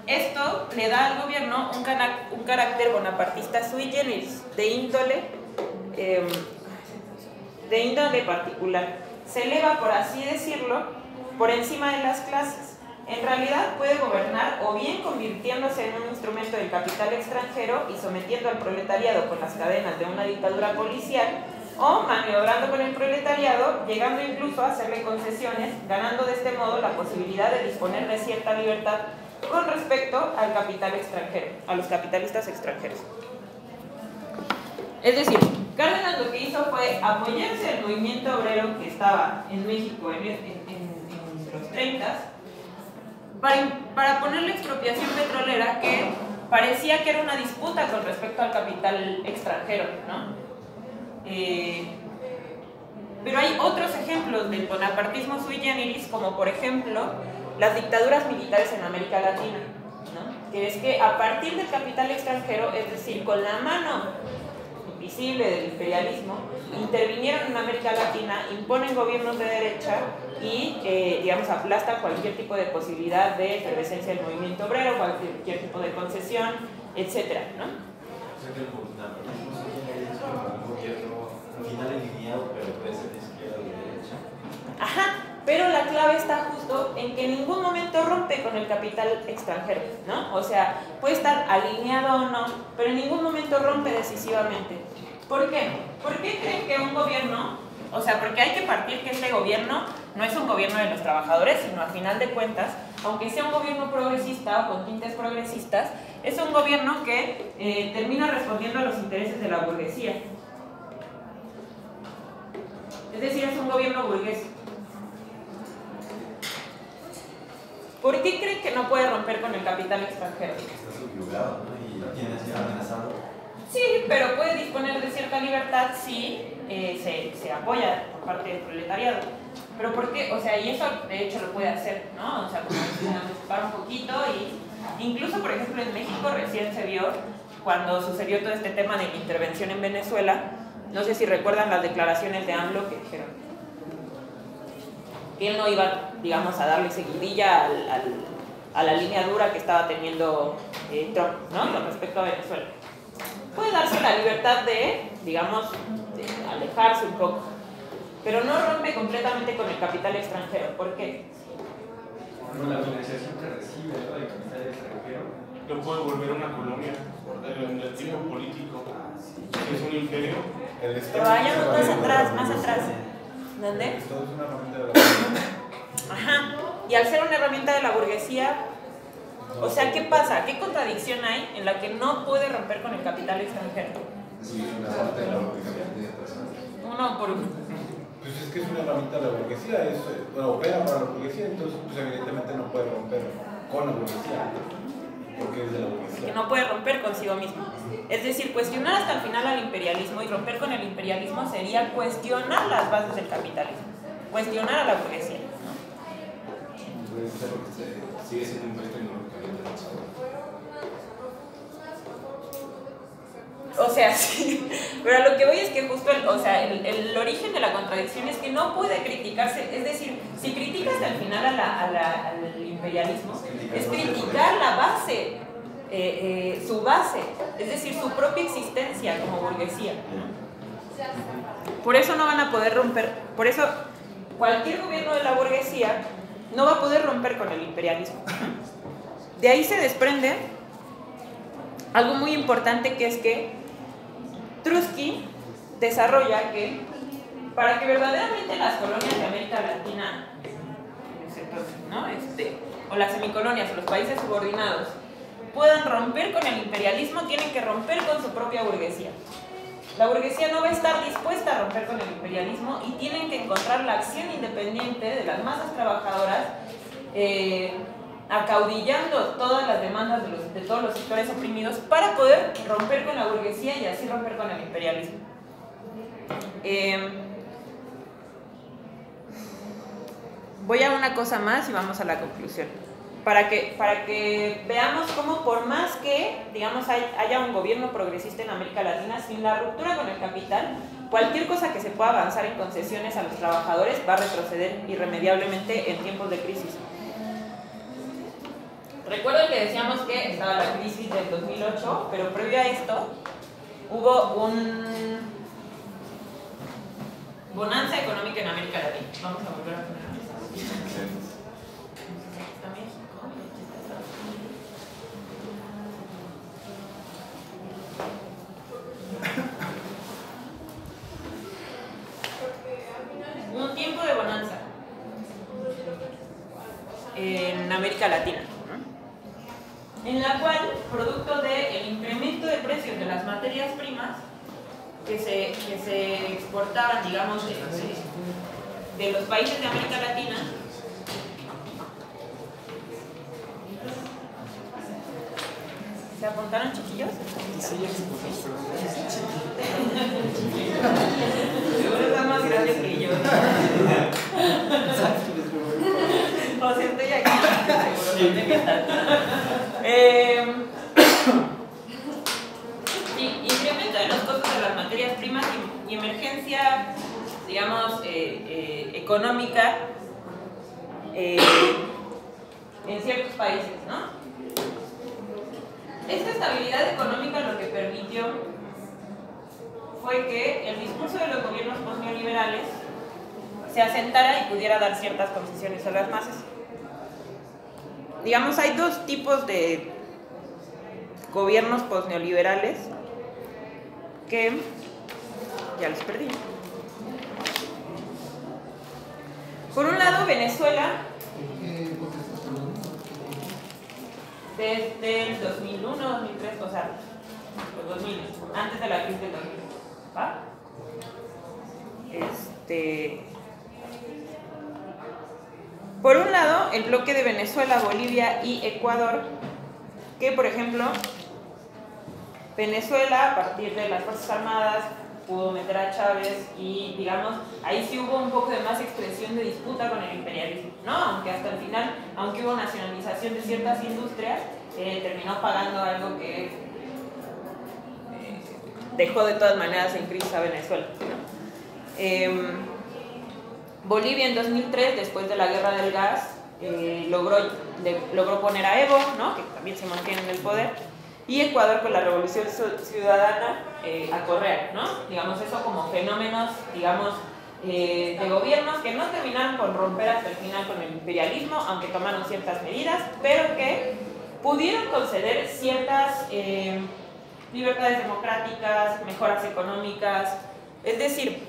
Esto le da al gobierno un carácter bonapartista sui generis, de índole particular. Se eleva, por así decirlo, por encima de las clases. En realidad puede gobernar o bien convirtiéndose en un instrumento del capital extranjero y sometiendo al proletariado con las cadenas de una dictadura policial, o maniobrando con el proletariado, llegando incluso a hacerle concesiones, ganando de este modo la posibilidad de disponer de cierta libertad con respecto al capital extranjero, a los capitalistas extranjeros. Es decir, Cárdenas lo que hizo fue apoyarse al movimiento obrero que estaba en México en los 30s para poner la expropiación petrolera, que parecía que era una disputa con respecto al capital extranjero, ¿no? Pero hay otros ejemplos del bonapartismo sui generis, como por ejemplo las dictaduras militares en América Latina, ¿no? Que es que a partir del capital extranjero, es decir, con la mano invisible del imperialismo, intervinieron en América Latina, imponen gobiernos de derecha y, digamos, aplastan cualquier tipo de posibilidad de efervescencia del movimiento obrero, cualquier tipo de concesión, etcétera, ¿no? O sea que el bonapartismo es un gobierno al final alineado, pero puede ser de izquierda o de derecha. Ajá, pero la clave está justo en que en ningún momento rompe con el capital extranjero, ¿no? O sea, puede estar alineado o no, pero en ningún momento rompe decisivamente. ¿Por qué? ¿Por qué creen que un gobierno, o sea, porque hay que partir que este gobierno no es un gobierno de los trabajadores, sino a final de cuentas, aunque sea un gobierno progresista o con tintes progresistas, es un gobierno que termina respondiendo a los intereses de la burguesía. Es decir, es un gobierno burgués. ¿Por qué creen que no puede romper con el capital extranjero? Está subyugado, ¿no? Y lo tiene así amenazado. Sí, pero puede disponer de cierta libertad si se apoya por parte del proletariado. ¿Pero por qué? O sea, y eso de hecho lo puede hacer, ¿no? O sea, como anticipar un poquito y incluso, por ejemplo, en México recién se vio cuando sucedió todo este tema de la intervención en Venezuela. No sé si recuerdan las declaraciones de AMLO que dijeron que él no iba, digamos, a darle seguidilla a la línea dura que estaba teniendo Trump, ¿no? Con respecto a Venezuela. Puede darse la libertad de, digamos, de alejarse un poco, pero no rompe completamente con el capital extranjero. ¿Por qué? Bueno, la financiación que recibe del capital extranjero Lo puede volver una colonia en el tipo político. Si es un imperio, el Estado. Pero vayamos más atrás, más atrás. ¿Dónde? El Estado es una herramienta de la burguesía. Ajá. Y al ser una herramienta de la burguesía, o sea, ¿qué pasa? ¿Qué contradicción hay en la que no puede romper con el capital extranjero? Sí, una parte de la burguesía. Uno por uno. Pues es que es una herramienta de la burguesía, opera para la burguesía, entonces pues evidentemente no puede romper con la burguesía, porque es de la burguesía. Que no puede romper consigo mismo. Es decir, cuestionar hasta el final al imperialismo y romper con el imperialismo sería cuestionar las bases del capitalismo, cuestionar a la burguesía, ¿no? Puede ser porque sigue siendo un país tecnológicamente avanzado. O sea, sí, pero a lo que voy es que justo el origen de la contradicción es que no puede criticarse, es decir, si criticas al final al imperialismo, es criticar la base, su base, es decir, su propia existencia como burguesía. Por eso no van a poder romper, por eso cualquier gobierno de la burguesía no va a poder romper con el imperialismo. De ahí se desprende algo muy importante, que es que Trotsky desarrolla que para que verdaderamente las colonias de América Latina, ¿no? O las semicolonias o los países subordinados puedan romper con el imperialismo, tienen que romper con su propia burguesía. La burguesía no va a estar dispuesta a romper con el imperialismo y tienen que encontrar la acción independiente de las masas trabajadoras, acaudillando todas las demandas de todos los sectores oprimidos para poder romper con la burguesía y así romper con el imperialismo. Voy a una cosa más y vamos a la conclusión. para que veamos cómo por más que, digamos, haya un gobierno progresista en América Latina, sin la ruptura con el capital, cualquier cosa que se pueda avanzar en concesiones a los trabajadores va a retroceder irremediablemente en tiempos de crisis. Recuerden que decíamos que estaba la crisis del 2008, pero previo a esto hubo un bonanza económica en América Latina. Vamos a volver a poner aquí. Un tiempo de bonanza en América Latina, en la cual, producto del incremento de precios de las materias primas que se exportaban, digamos, de los países de América Latina, ¿se apuntaron, chiquillos? Sí, seguro están más grandes que yo. O sea, estoy aquí, seguro no tengo tanto. Sí, incremento de los costos de las materias primas y emergencia, digamos, económica en ciertos países, ¿no? Esta estabilidad económica lo que permitió fue que el discurso de los gobiernos postneoliberales se asentara y pudiera dar ciertas concesiones a las masas. Digamos, hay dos tipos de gobiernos postneoliberales que ya los perdí. Por un lado, Venezuela, desde el 2001, 2003, o sea, los 2000, antes de la crisis del 2000, ¿va? Por un lado, el bloque de Venezuela, Bolivia y Ecuador, que por ejemplo, Venezuela, a partir de las Fuerzas Armadas, pudo meter a Chávez y, digamos, ahí sí hubo un poco de más expresión de disputa con el imperialismo, ¿no? Aunque hasta el final, aunque hubo nacionalización de ciertas industrias, terminó pagando algo que dejó de todas maneras en crisis a Venezuela, ¿no? Bolivia en 2003, después de la guerra del gas, logró poner a Evo, ¿no? Que también se mantiene en el poder, y Ecuador con la revolución ciudadana a Correa, ¿no? Digamos, eso como fenómenos, digamos, de gobiernos que no terminaron con romper hasta el final con el imperialismo, aunque tomaron ciertas medidas, pero que pudieron conceder ciertas libertades democráticas, mejoras económicas. Es decir,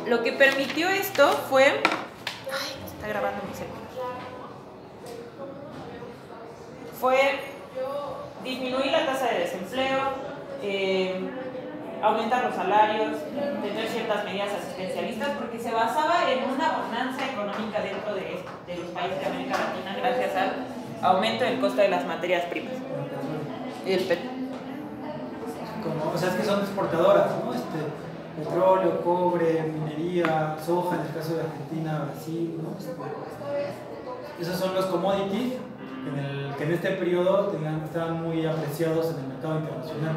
lo que permitió esto fue... Ay, está grabando mi celular. Fue disminuir la tasa de desempleo, aumentar los salarios, tener ciertas medidas asistencialistas, porque se basaba en una bonanza económica dentro de los países de América Latina gracias al aumento del costo de las materias primas. Y el o sea, es que son exportadoras, ¿no? Petróleo, cobre, minería, soja, en el caso de Argentina, Brasil, ¿no? Esos son los commodities que en este periodo estaban muy apreciados en el mercado internacional.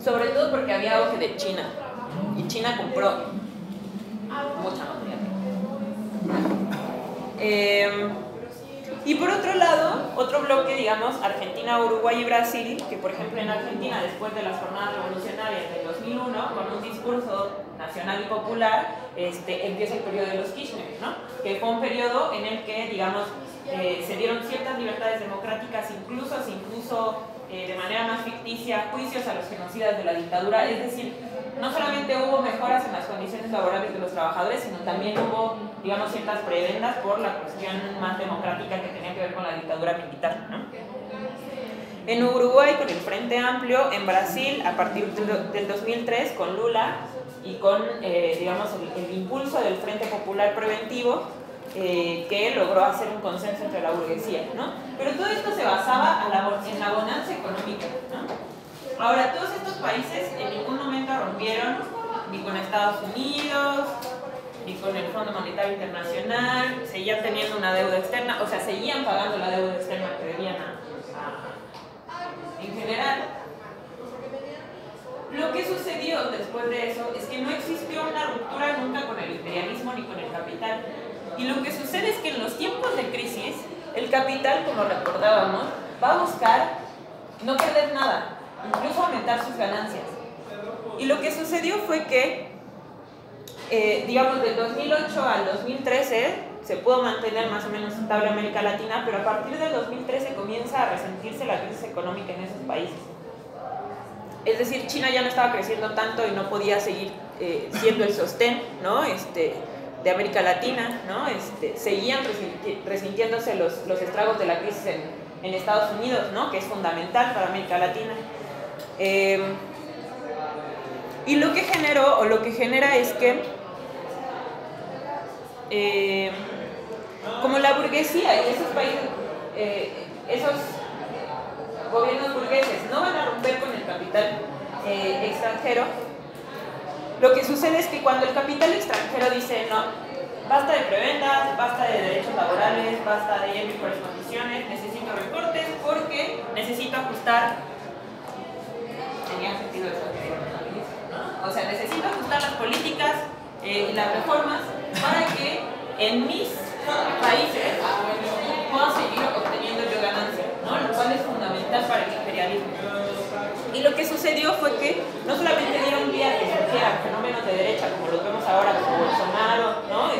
Sobre todo porque había auge de China, y China compró mucha materia. Y por otro lado, otro bloque, digamos, Argentina, Uruguay y Brasil, que por ejemplo en Argentina, después de las jornadas revolucionarias del 2001, con un discurso nacional y popular, empieza el periodo de los Kirchner, ¿no? Que fue un periodo en el que, digamos, se dieron ciertas libertades democráticas, incluso se impuso de manera más ficticia juicios a los genocidas de la dictadura. Es decir, no solamente hubo mejoras en las condiciones laborales de los trabajadores, sino también hubo, digamos, ciertas prebendas por la cuestión más democrática que tenía que ver con la dictadura militar, ¿no? En Uruguay con el Frente Amplio, en Brasil a partir del 2003 con Lula y con, digamos, el impulso del Frente Popular Preventivo, que logró hacer un consenso entre la burguesía, ¿no? Pero todo esto se basaba en la bonanza económica, ¿no? Ahora, todos estos países en ningún momento rompieron ni con Estados Unidos, y con el Fondo Monetario Internacional, seguían teniendo una deuda externa, o sea, seguían pagando la deuda externa que debían en general. Lo que sucedió después de eso es que no existió una ruptura nunca con el imperialismo ni con el capital. Y lo que sucede es que en los tiempos de crisis, el capital, como recordábamos, va a buscar no perder nada, incluso aumentar sus ganancias. Y lo que sucedió fue que, digamos, del 2008 al 2013 se pudo mantener más o menos estable América Latina, pero a partir del 2013 comienza a resentirse la crisis económica en esos países. Es decir, China ya no estaba creciendo tanto y no podía seguir siendo el sostén, ¿no? De América Latina, ¿no? Seguían resintiéndose los estragos de la crisis en Estados Unidos, ¿no? Que es fundamental para América Latina. Y lo que generó, o lo que genera es que como la burguesía y esos países, esos gobiernos burgueses no van a romper con el capital extranjero, lo que sucede es que cuando el capital extranjero dice no, basta de prebendas, basta de derechos laborales, basta de mejores condiciones, necesito recortes porque necesito ajustar, tenía sentido eso, ¿no? O sea, necesito ajustar las políticas y las reformas para que en mis países puedan seguir obteniendo yo ganancias, ¿no? Lo cual es fundamental para el imperialismo. Y lo que sucedió fue que no solamente dieron vía que surgieran fenómenos de derecha, como los vemos ahora como Bolsonaro, ¿no?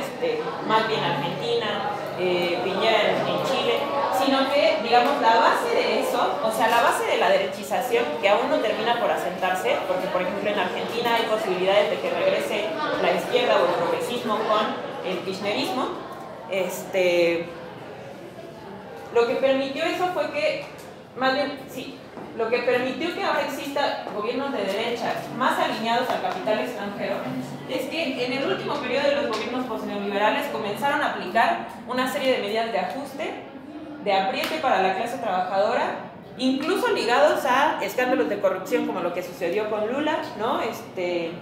Más bien Argentina, Piñera en Chile, sino que, digamos, la base de eso, o sea, la base de la derechización, que aún no termina por asentarse, porque, por ejemplo, en Argentina hay posibilidades de que regrese la izquierda o el progresismo con el kirchnerismo, lo que permitió eso fue que, más bien, sí, lo que permitió que ahora exista gobiernos de derecha más alineados al capital extranjero es que en el último periodo de los gobiernos postneoliberales comenzaron a aplicar una serie de medidas de ajuste, de apriete para la clase trabajadora, incluso ligados a escándalos de corrupción como lo que sucedió con Lula, ¿no? Del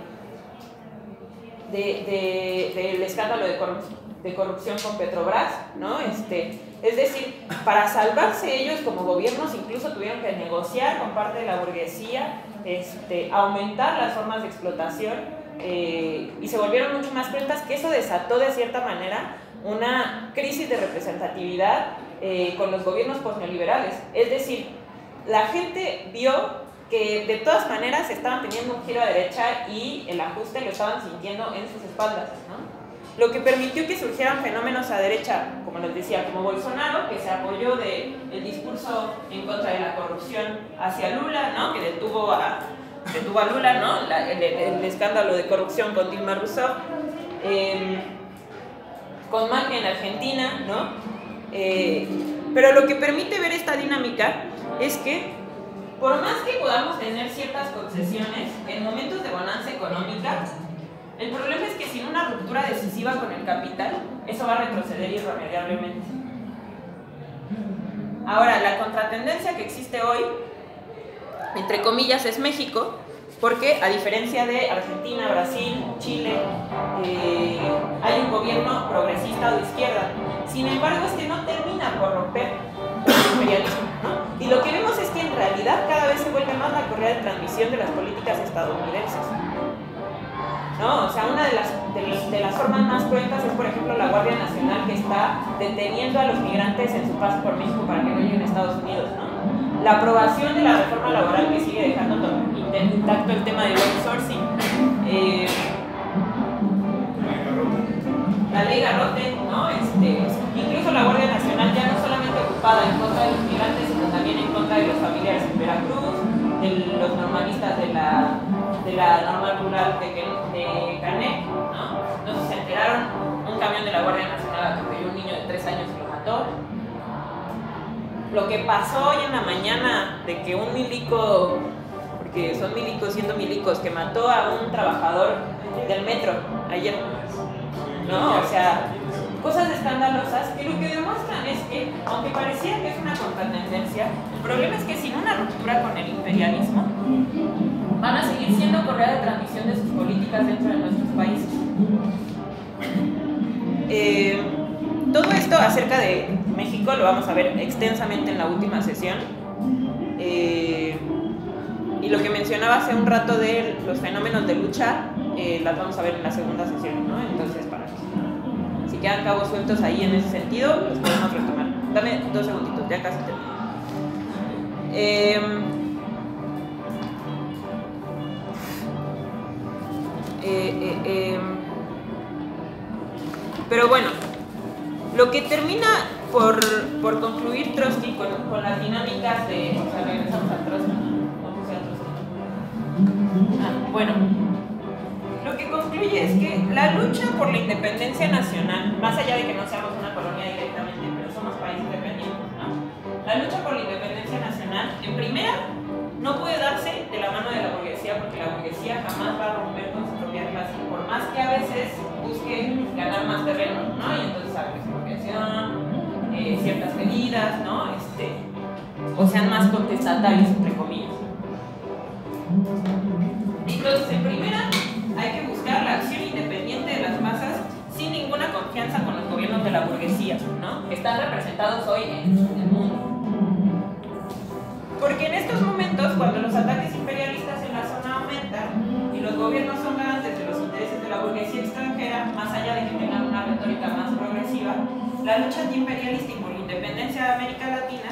escándalo de corrupción con Petrobras, ¿no? Es decir, para salvarse ellos como gobiernos incluso tuvieron que negociar con parte de la burguesía, aumentar las formas de explotación y se volvieron mucho más cruentas, que eso desató de cierta manera una crisis de representatividad con los gobiernos postneoliberales. Es decir, la gente vio que de todas maneras estaban teniendo un giro a derecha y el ajuste lo estaban sintiendo en sus espaldas, ¿no? Lo que permitió que surgieran fenómenos a derecha, como les decía, como Bolsonaro, que se apoyó del discurso en contra de la corrupción hacia Lula, ¿no? Que detuvo a Lula, ¿no? El escándalo de corrupción con Dilma Rousseff, con Macri en Argentina, ¿no? Pero lo que permite ver esta dinámica es que por más que podamos tener ciertas concesiones en momentos de bonanza económica, el problema es que sin una ruptura decisiva con el capital, eso va a retroceder irremediablemente. Ahora, la contratendencia que existe hoy, entre comillas, es México, porque a diferencia de Argentina, Brasil, Chile, hay un gobierno progresista o de izquierda. Sin embargo, no termina por romper el imperialismo, ¿no? Y lo que vemos es que en realidad cada vez se vuelve más la correa de transmisión de las políticas estadounidenses, ¿no? O sea, una de las formas más cruentas es, por ejemplo, la Guardia Nacional, que está deteniendo a los migrantes en su paso por México para que no lleguen a Estados Unidos, ¿no? La aprobación de la reforma laboral, que sigue dejando intacto el tema del outsourcing, la ley Garrote, ¿no? Incluso la Guardia Nacional ya no solamente ocupada en contra de los migrantes, sino también en contra de los familiares en Veracruz, de los normalistas de la normal rural de Canec, ¿no? Entonces se enteraron, un camión de la Guardia Nacional atropelló a un niño de 3 años y lo mató. Lo que pasó hoy en la mañana de que un milico, porque son milicos siendo milicos, que mató a un trabajador del metro ayer, ¿no? O sea, cosas escandalosas que lo que demuestran es que, aunque pareciera que es una contratendencia, el problema es que sin una ruptura con el imperialismo van a seguir siendo correa de transmisión de sus políticas dentro de nuestros países. acerca de México lo vamos a ver extensamente en la última sesión. Y lo que mencionaba hace un rato de los fenómenos de lucha, las vamos a ver en la segunda sesión, ¿no? Entonces, para que si quedan cabos sueltos ahí en ese sentido, los podemos retomar. Dame 2 segunditos, ya casi termino. Pero bueno, lo que termina por concluir Trotsky con las dinámicas de... O sea, regresamos a Trotsky. No puse a Trotsky. Bueno, lo que concluye es que la lucha por la independencia nacional, más allá de que no seamos una colonia directamente, pero somos países dependientes, ¿no? La lucha por la independencia nacional, en primera, no puede darse de la mano de la burguesía, porque la burguesía jamás va a romper con su propia clase, por más que a veces busque ganar más terreno, ¿no? Y entonces haga expropiación, ciertas medidas, ¿no? O sean más contestatarios, entre comillas. Entonces, en primera, hay que buscar la acción independiente de las masas sin ninguna confianza con los gobiernos de la burguesía, ¿no? Que están representados hoy en el mundo. Porque en estos momentos, cuando los ataques imperialistas en la zona aumentan y los gobiernos son garantes de los intereses de la burguesía extranjera, más allá de que tengan una retórica más progresiva, la lucha antiimperialista y por la independencia de América Latina,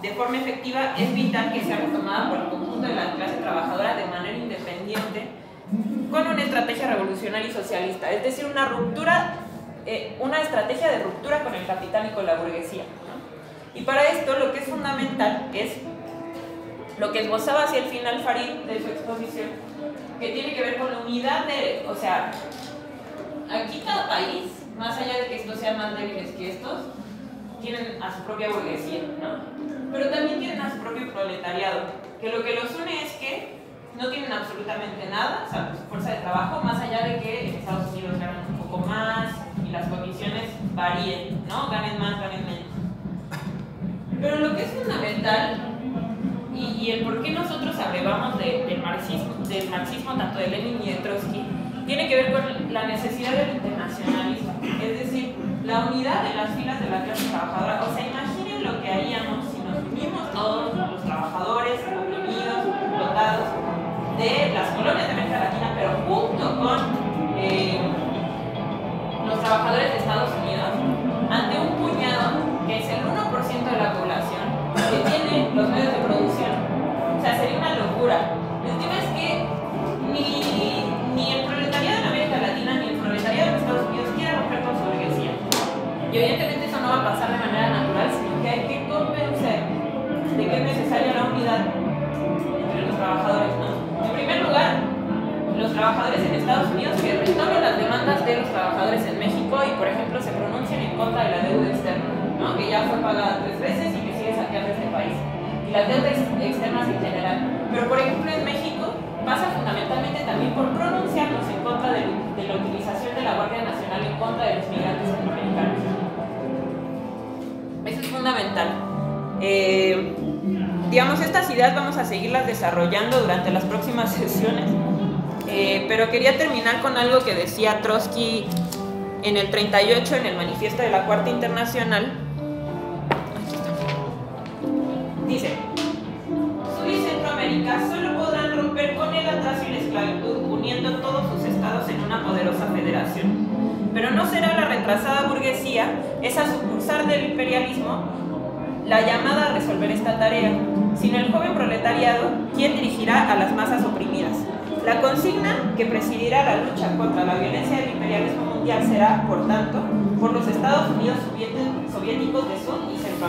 de forma efectiva, es vital que sea retomada por el conjunto de la clase trabajadora de manera independiente, con una estrategia revolucionaria y socialista, es decir, una estrategia de ruptura con el capital y con la burguesía, ¿no? Y para esto lo que es fundamental es lo que esbozaba hacia el final Farid de su exposición, que tiene que ver con la unidad de, o sea, aquí cada país, más allá de que estos sean más débiles que estos, tienen a su propia burguesía, ¿no? Pero también tienen a su propio proletariado, que lo que los une es que no tienen absolutamente nada, o sea, su fuerza de trabajo, más allá de que en Estados Unidos ganan un poco más y las condiciones varíen, ¿no? Ganen más, ganen menos. Pero lo que es fundamental, y el por qué nosotros abrevamos del marxismo tanto de Lenin y de Trotsky, tiene que ver con la necesidad del internacionalismo, es decir, la unidad de las filas de la clase trabajadora. O sea, imaginen lo que haríamos si nos unimos todos los trabajadores oprimidos, explotados de las colonias de América Latina, pero junto con los trabajadores de Estados Unidos, ante un puñado que es el 1% de la población que tiene los medios de producción. O sea, sería una locura. El tema es que ni el proletariado en América Latina ni el proletariado en Estados Unidos quiere romper con su burguesía. Y evidentemente eso no va a pasar de manera natural, sino que hay que convencer de que es necesaria la unidad entre los trabajadores, ¿no? En primer lugar, los trabajadores en Estados Unidos que retomen las demandas de los trabajadores en México y, por ejemplo, se pronuncien en contra de la deuda externa, ¿no? Que ya fue pagada 3 veces y que sigue saqueando este país. Y las deudas externas en general. Pero, por ejemplo, en México pasa fundamentalmente también por pronunciarnos en contra de la utilización de la Guardia Nacional en contra de los migrantes centroamericanos. Eso es fundamental. Digamos, estas ideas vamos a seguirlas desarrollando durante las próximas sesiones, pero quería terminar con algo que decía Trotsky en el 38 en el Manifiesto de la Cuarta Internacional. Aquí está. Dice: Sur y Centroamérica solo podrán romper con el atraso y la esclavitud uniendo todos sus estados en una poderosa federación. Pero no será la retrasada burguesía, esa sucursal del imperialismo, la llamada a resolver esta tarea, sino el joven proletariado, quien dirigirá a las masas oprimidas. La consigna que presidirá la lucha contra la violencia del imperialismo mundial será, por tanto, por los Estados Unidos soviéticos de Sur y Centroamérica.